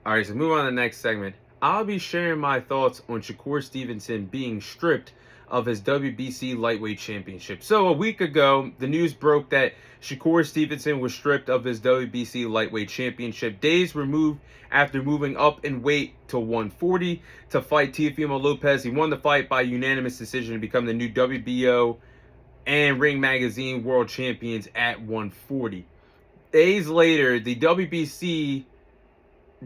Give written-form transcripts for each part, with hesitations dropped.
All right, so move on to the next segment. I'll be sharing my thoughts on Shakur Stevenson being stripped of his WBC lightweight championship. So a week ago, the news broke that Shakur Stevenson was stripped of his WBC lightweight championship, days removed after moving up in weight to 140 to fight Teofimo Lopez. He won the fight by unanimous decision to become the new WBO and Ring Magazine world champions at 140. Days later, the WBC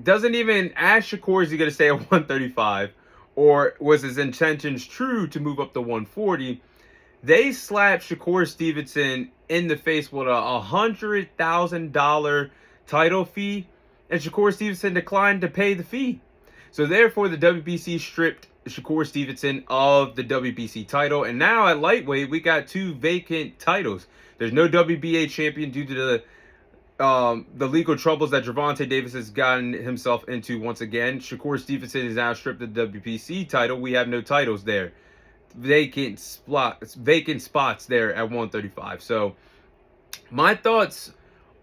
doesn't even ask Shakur, is he going to stay at 135, or was his intentions true to move up to 140? They slapped Shakur Stevenson in the face with a $100,000 title fee, and Shakur Stevenson declined to pay the fee. So therefore, the WBC stripped Shakur Stevenson of the WBC title, and now at lightweight, we got two vacant titles. There's no WBA champion due to the legal troubles that Gervonta Davis has gotten himself into once again. Shakur Stevenson is now stripped of the WBC title. We have no titles there. Vacant spots there at 135. So my thoughts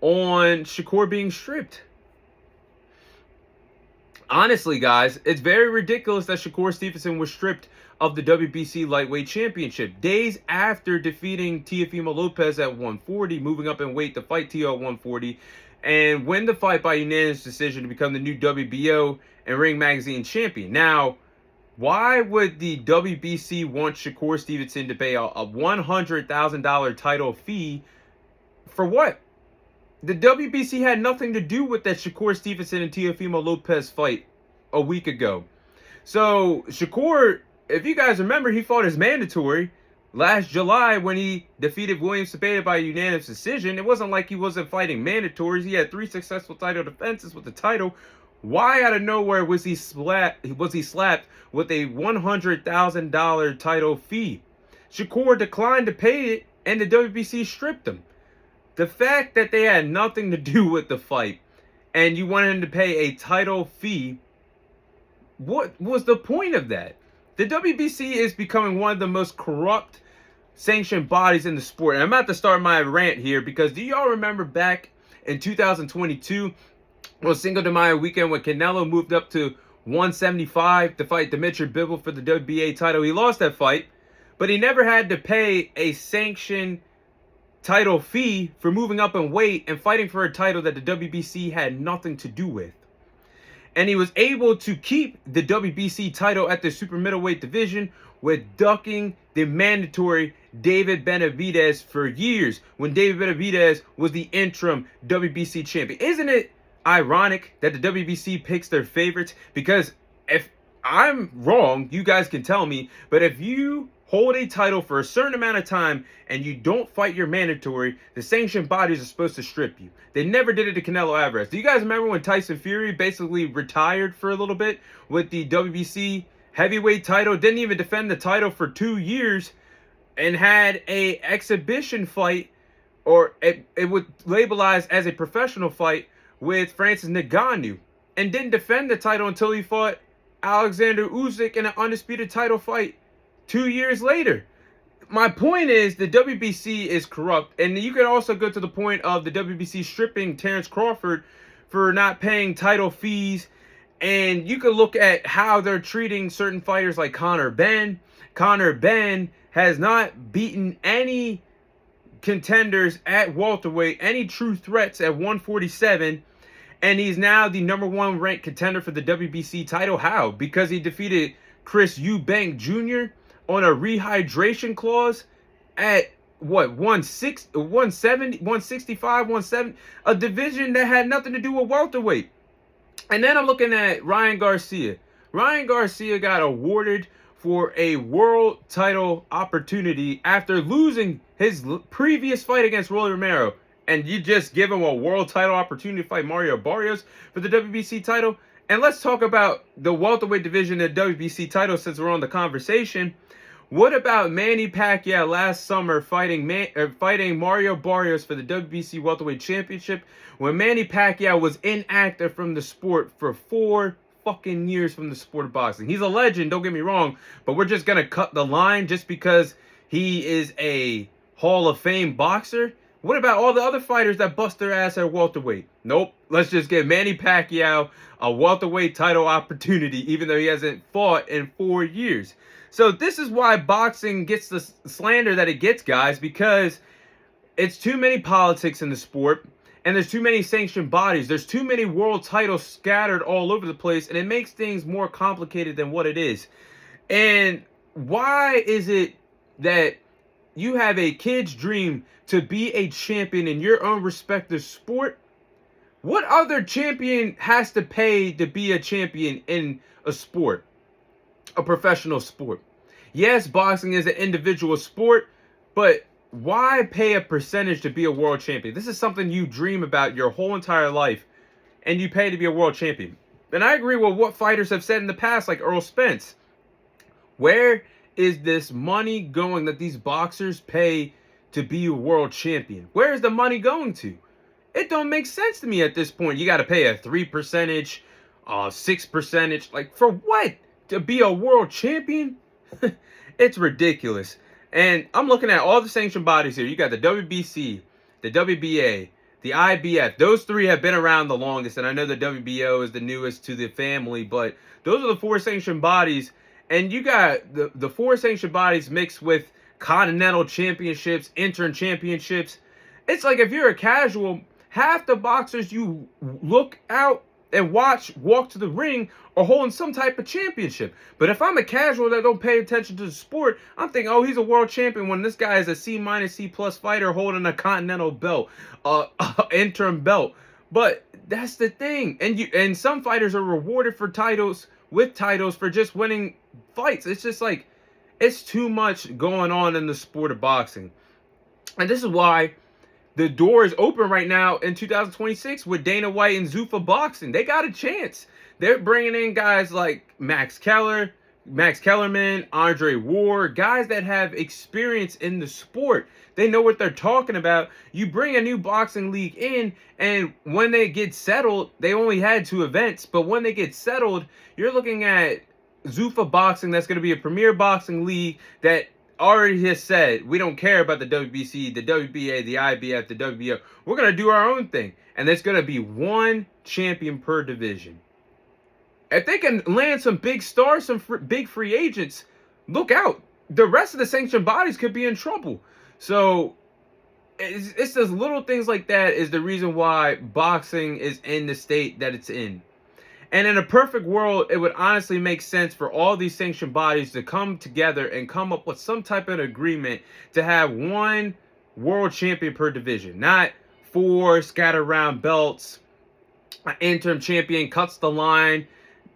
on Shakur being stripped. Honestly, guys, it's very ridiculous that Shakur Stevenson was stripped of the WBC lightweight championship days after defeating Teofimo Lopez at 140, moving up in weight to fight Teo at 140, and win the fight by unanimous decision to become the new WBO and Ring Magazine champion. Now, why would the WBC want Shakur Stevenson to pay a $100,000 title fee for what? The WBC had nothing to do with that Shakur Stevenson and Teofimo Lopez fight a week ago. So Shakur, if you guys remember, he fought his mandatory last July when he defeated William Cepeda by unanimous decision. It wasn't like he wasn't fighting mandatories. He had 3 successful title defenses with the title. Why out of nowhere was he slapped with a $100,000 title fee? Shakur declined to pay it, and the WBC stripped him. The fact that they had nothing to do with the fight, and you wanted him to pay a title fee, what was the point of that? The WBC is becoming one of the most corrupt sanctioned bodies in the sport. And I'm about to start my rant here because do y'all remember back in 2022 on Cinco de Mayo weekend when Canelo moved up to 175 to fight Dimitri Bivol for the WBA title? He lost that fight, but he never had to pay a sanctioned title fee for moving up in weight and fighting for a title that the WBC had nothing to do with. And he was able to keep the WBC title at the super middleweight division with ducking the mandatory David Benavidez for years when David Benavidez was the interim WBC champion. Isn't it ironic that the WBC picks their favorites? Because if I'm wrong, you guys can tell me, but if you hold a title for a certain amount of time and you don't fight your mandatory, the sanctioned bodies are supposed to strip you. They never did it to Canelo Alvarez. Do you guys remember when Tyson Fury basically retired for a little bit with the WBC heavyweight title, didn't even defend the title for 2 years, and had a exhibition fight, or it was labelized as a professional fight with Francis Ngannou, and didn't defend the title until he fought Alexander Usyk in an undisputed title fight 2 years later. My point is the WBC is corrupt, and you can also go to the point of the WBC stripping Terrence Crawford for not paying title fees, and you can look at how they're treating certain fighters like Conor Benn. Conor Benn has not beaten any contenders at welterweight, any true threats at 147, and he's now the #1 ranked contender for the WBC title. How? Because he defeated Chris Eubank Jr. on a rehydration clause at what, 160, 170, 165, 170, a division that had nothing to do with welterweight. And then I'm looking at Ryan Garcia. Ryan Garcia got awarded for a world title opportunity after losing his previous fight against Rolly Romero. And you just give him a world title opportunity to fight Mario Barrios for the WBC title. And let's talk about the welterweight division of the WBC title since we're on the conversation. What about Manny Pacquiao last summer fighting Mario Barrios for the WBC welterweight championship when Manny Pacquiao was inactive from the sport for 4 fucking years from the sport of boxing? He's a legend, don't get me wrong, but we're just going to cut the line just because he is a Hall of Fame boxer? What about all the other fighters that bust their ass at welterweight? Nope. Let's just give Manny Pacquiao a welterweight title opportunity, even though he hasn't fought in 4 years. So this is why boxing gets the slander that it gets, guys, because it's too many politics in the sport, and there's too many sanctioned bodies. There's too many world titles scattered all over the place, and it makes things more complicated than what it is. And why is it that you have a kid's dream to be a champion in your own respective sport? What other champion has to pay to be a champion in a sport, a professional sport? Yes, boxing is an individual sport, but why pay a percentage to be a world champion? This is something you dream about your whole entire life, and you pay to be a world champion. And I agree with what fighters have said in the past, like Earl Spence. Where is this money going that these boxers pay to be a world champion? Where is the money going to? It don't make sense to me at this point. You got to pay a 3%, 6%. Like, for what? To be a world champion? It's ridiculous. And I'm looking at all the sanctioned bodies here. You got the WBC, the WBA, the IBF. Those three have been around the longest. And I know the WBO is the newest to the family. But those are the 4 sanctioned bodies. And you got the 4 sanctioned bodies mixed with continental championships, interim championships. It's like if you're a casual, half the boxers you look out and watch walk to the ring are holding some type of championship. But if I'm a casual that don't pay attention to the sport, I'm thinking, oh, he's a world champion, when this guy is a C-, C+ fighter holding a continental belt, interim belt. But that's the thing. And some fighters are rewarded for titles, with titles, for just winning fights. It's just like, it's too much going on in the sport of boxing. And this is why the door is open right now in 2026 with Dana White and Zuffa Boxing. They got a chance. They're bringing in guys like Max Kellerman, Andre Ward, guys that have experience in the sport. They know what they're talking about. You bring a new boxing league in, and when they get settled, they only had 2 events, but when they get settled, you're looking at Zuffa Boxing, that's going to be a premier boxing league that already has said, we don't care about the WBC, the WBA, the IBF, the WBO. We're going to do our own thing. And there's going to be 1 champion per division. If they can land some big stars, some big free agents, look out. The rest of the sanctioned bodies could be in trouble. So it's those little things like that is the reason why boxing is in the state that it's in. And in a perfect world, it would honestly make sense for all these sanctioned bodies to come together and come up with some type of agreement to have 1 world champion per division. Not 4 scattered around belts. An interim champion cuts the line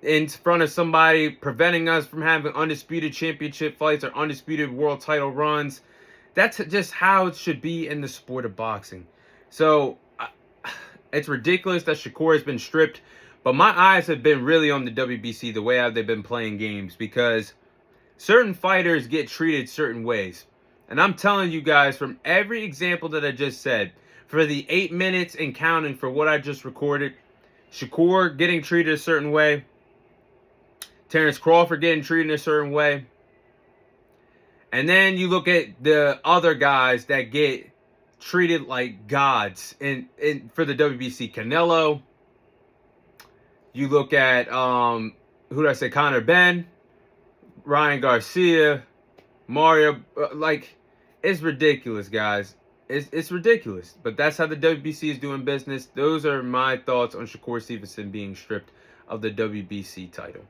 in front of somebody, preventing us from having undisputed championship fights or undisputed world title runs. That's just how it should be in the sport of boxing. So it's ridiculous that Shakur has been stripped. But my eyes have been really on the WBC, the way they've been playing games, because certain fighters get treated certain ways. And I'm telling you guys, from every example that I just said, for the 8 minutes and counting for what I just recorded, Shakur getting treated a certain way, Terrence Crawford getting treated a certain way, and then you look at the other guys that get treated like gods for the WBC. Canelo. You look at, who did I say? Conor Benn, Ryan Garcia, Mario. Like, it's ridiculous, guys. It's ridiculous. But that's how the WBC is doing business. Those are my thoughts on Shakur Stevenson being stripped of the WBC title.